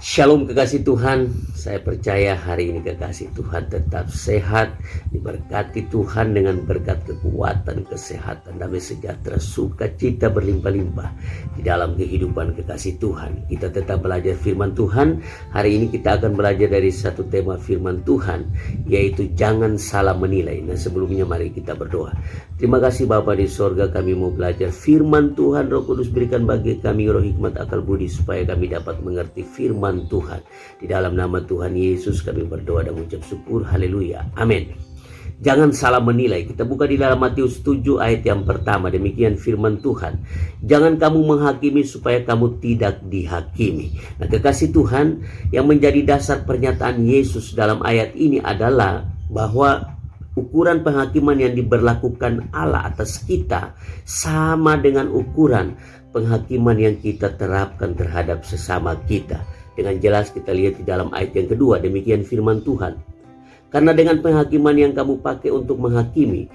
Shalom kekasih Tuhan, saya percaya hari ini kekasih Tuhan tetap sehat, diberkati Tuhan dengan berkat kekuatan, kesehatan, damai sejahtera, sukacita berlimpah-limpah di dalam kehidupan kekasih Tuhan. Kita tetap belajar firman Tuhan. Hari ini kita akan belajar dari satu tema firman Tuhan, yaitu jangan salah menilai. Nah, sebelumnya mari kita berdoa. Terima kasih Bapa di sorga, kami mau belajar firman Tuhan. Roh Kudus berikan bagi kami roh hikmat akal budi supaya kami dapat mengerti firman Tuhan. Di dalam nama Tuhan Yesus kami berdoa dan mengucap syukur. Haleluya. Amin. Jangan salah menilai. Kita buka di dalam Matius 7 ayat yang pertama. Demikian firman Tuhan. Jangan kamu menghakimi supaya kamu tidak dihakimi. Nah, kekasih Tuhan, yang menjadi dasar pernyataan Yesus dalam ayat ini adalah bahwa ukuran penghakiman yang diberlakukan Allah atas kita sama dengan ukuran penghakiman yang kita terapkan terhadap sesama kita. Dengan jelas kita lihat di dalam ayat yang kedua, demikian firman Tuhan. Karena dengan penghakiman yang kamu pakai untuk menghakimi,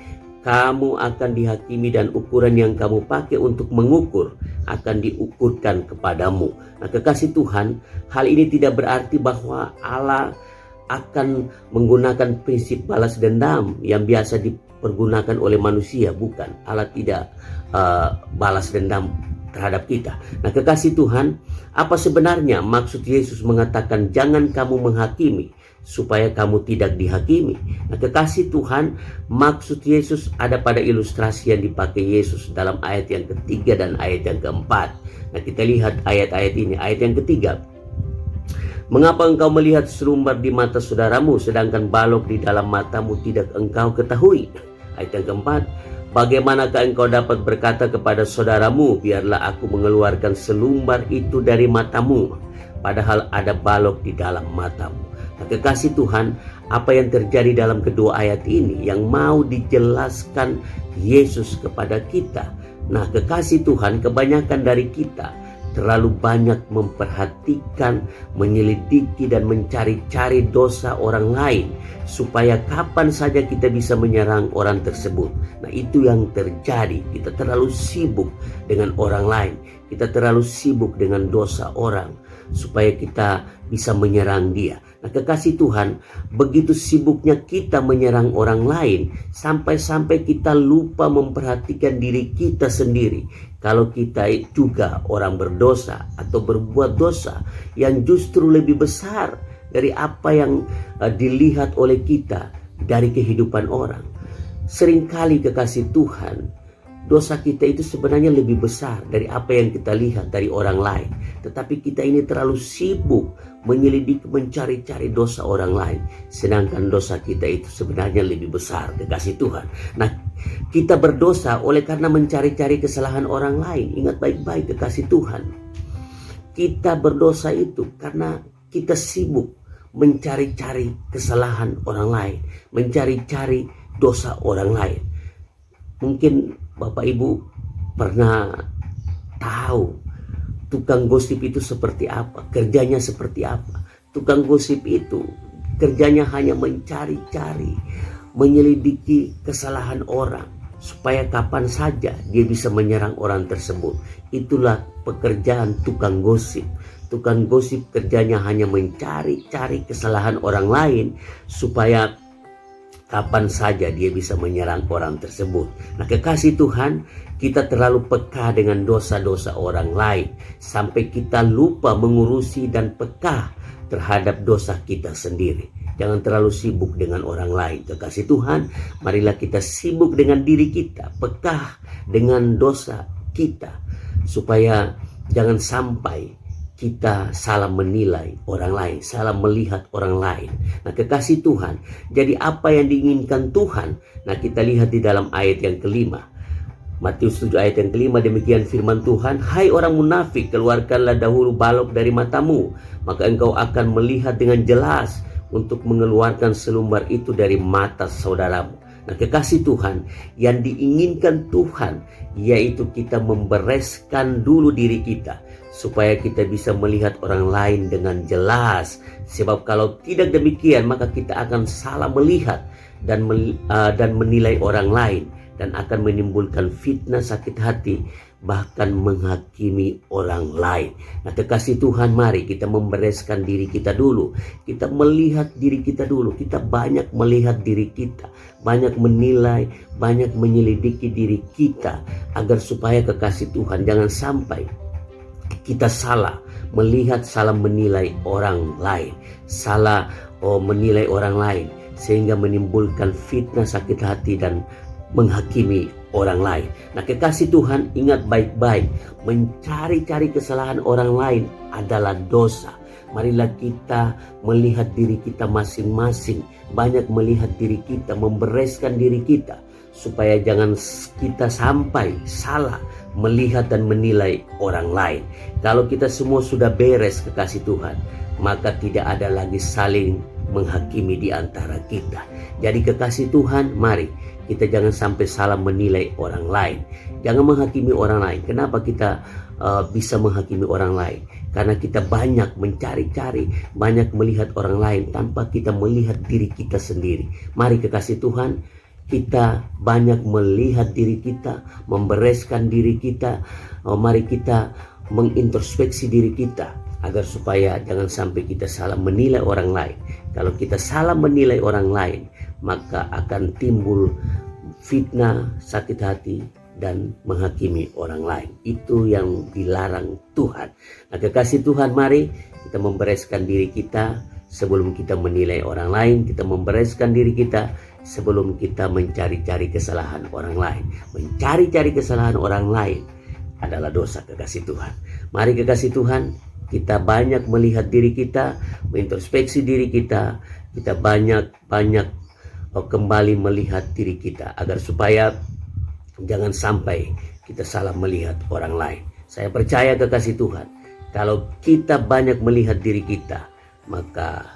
kamu akan dihakimi, dan ukuran yang kamu pakai untuk mengukur akan diukurkan kepadamu. Nah, kekasih Tuhan, hal ini tidak berarti bahwa Allah akan menggunakan prinsip balas dendam yang biasa dipergunakan oleh manusia. Bukan, Allah tidak balas dendam terhadap kita. Nah, kekasih Tuhan, apa sebenarnya maksud Yesus mengatakan jangan kamu menghakimi supaya kamu tidak dihakimi? Nah, kekasih Tuhan, maksud Yesus ada pada ilustrasi yang dipakai Yesus dalam ayat yang ketiga dan ayat yang keempat. Nah, kita lihat ayat-ayat ini. Ayat yang ketiga, mengapa engkau melihat serumbar di mata saudaramu sedangkan balok di dalam matamu tidak engkau ketahui? Ayat yang keempat, bagaimanakah engkau dapat berkata kepada saudaramu, biarlah aku mengeluarkan selumbar itu dari matamu, padahal ada balok di dalam matamu? Nah, kekasih Tuhan, apa yang terjadi dalam kedua ayat ini yang mau dijelaskan Yesus kepada kita? Nah, kekasih Tuhan, kebanyakan dari kita terlalu banyak memperhatikan, menyelidiki, dan mencari-cari dosa orang lain supaya kapan saja kita bisa menyerang orang tersebut. Nah, itu yang terjadi. Kita terlalu sibuk dengan orang lain. Kita terlalu sibuk dengan dosa orang supaya kita bisa menyerang dia. Nah, kekasih Tuhan, begitu sibuknya kita menyerang orang lain sampai-sampai kita lupa memperhatikan diri kita sendiri. Kalau kita juga orang berdosa atau berbuat dosa yang justru lebih besar dari apa yang dilihat oleh kita dari kehidupan orang. Seringkali kekasih Tuhan, dosa kita itu sebenarnya lebih besar dari apa yang kita lihat dari orang lain. Tetapi kita ini terlalu sibuk menyelidiki, mencari-cari dosa orang lain. Sedangkan dosa kita itu sebenarnya lebih besar, kekasih Tuhan. Nah, kita berdosa oleh karena mencari-cari kesalahan orang lain. Ingat baik-baik kekasih Tuhan. Kita berdosa itu karena kita sibuk mencari-cari kesalahan orang lain. Mencari-cari dosa orang lain. Mungkin Bapak Ibu pernah tahu tukang gosip itu seperti apa, kerjanya seperti apa. Tukang gosip itu kerjanya hanya mencari-cari, menyelidiki kesalahan orang supaya kapan saja dia bisa menyerang orang tersebut. Itulah pekerjaan tukang gosip. Tukang gosip kerjanya hanya mencari-cari kesalahan orang lain supaya kapan saja dia bisa menyerang orang tersebut. Nah, kekasih Tuhan, kita terlalu peka dengan dosa-dosa orang lain sampai kita lupa mengurusi dan peka terhadap dosa kita sendiri. Jangan terlalu sibuk dengan orang lain, kekasih Tuhan. Marilah kita sibuk dengan diri kita, peka dengan dosa kita, supaya jangan sampai kita salah menilai orang lain, salah melihat orang lain. Nah, kekasih Tuhan, jadi apa yang diinginkan Tuhan? Nah, kita lihat di dalam ayat yang kelima. Matius 7 ayat yang kelima, demikian firman Tuhan. Hai orang munafik, keluarkanlah dahulu balok dari matamu, maka engkau akan melihat dengan jelas untuk mengeluarkan selumbar itu dari mata saudaramu. Nah, kekasih Tuhan, yang diinginkan Tuhan yaitu kita membereskan dulu diri kita supaya kita bisa melihat orang lain dengan jelas. Sebab kalau tidak demikian, maka kita akan salah melihat dan menilai orang lain, dan akan menimbulkan fitnah, sakit hati bahkan menghakimi orang lain. Nah, kekasih Tuhan, mari kita membereskan diri kita dulu. Kita melihat diri kita dulu. Kita banyak melihat diri kita, banyak menilai, banyak menyelidiki diri kita, agar supaya kekasih Tuhan jangan sampai kita salah melihat, salah menilai orang lain, salah menilai orang lain, sehingga menimbulkan fitnah, sakit hati, dan menghakimi orang lain. Nah, kekasih Tuhan, ingat baik-baik, mencari-cari kesalahan orang lain adalah dosa. Marilah kita melihat diri kita masing-masing, banyak melihat diri kita, membereskan diri kita, supaya jangan kita sampai salah melihat dan menilai orang lain. Kalau kita semua sudah beres, kekasih Tuhan, maka tidak ada lagi saling menghakimi di antara kita. Jadi kekasih Tuhan, mari kita jangan sampai salah menilai orang lain. Jangan menghakimi orang lain. Kenapa kita bisa menghakimi orang lain? Karena kita banyak mencari-cari, banyak melihat orang lain tanpa kita melihat diri kita sendiri. Mari kekasih Tuhan, kita banyak melihat diri kita, membereskan diri kita. Mari kita mengintrospeksi diri kita, agar supaya jangan sampai kita salah menilai orang lain. Kalau kita salah menilai orang lain, maka akan timbul fitnah, sakit hati, dan menghakimi orang lain. Itu yang dilarang Tuhan. Nah, kekasih Tuhan, mari kita membereskan diri kita sebelum kita menilai orang lain. Kita membereskan diri kita sebelum kita mencari-cari kesalahan orang lain. Mencari-cari kesalahan orang lain adalah dosa, kekasih Tuhan. Mari kekasih Tuhan, kita banyak melihat diri kita, mengintrospeksi diri kita. Kita banyak kembali melihat diri kita, agar supaya jangan sampai kita salah melihat orang lain. Saya percaya kekasih Tuhan, kalau kita banyak melihat diri kita, maka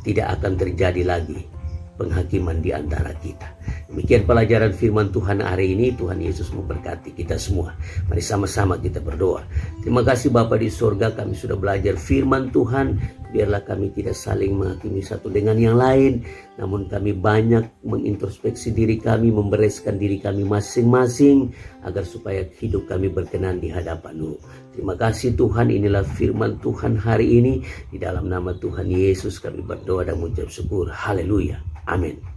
tidak akan terjadi lagi penghakiman di antara kita. Demikian pelajaran firman Tuhan hari ini. Tuhan Yesus memberkati kita semua. Mari sama-sama kita berdoa. Terima kasih Bapa di surga, kami sudah belajar firman Tuhan. Biarlah kami tidak saling menghakimi satu dengan yang lain, namun kami banyak mengintrospeksi diri kami, membereskan diri kami masing-masing, agar supaya hidup kami berkenan di hadapan-Mu. Terima kasih Tuhan, inilah firman Tuhan hari ini. Di dalam nama Tuhan Yesus kami berdoa dan mengucap syukur. Haleluya. Amin.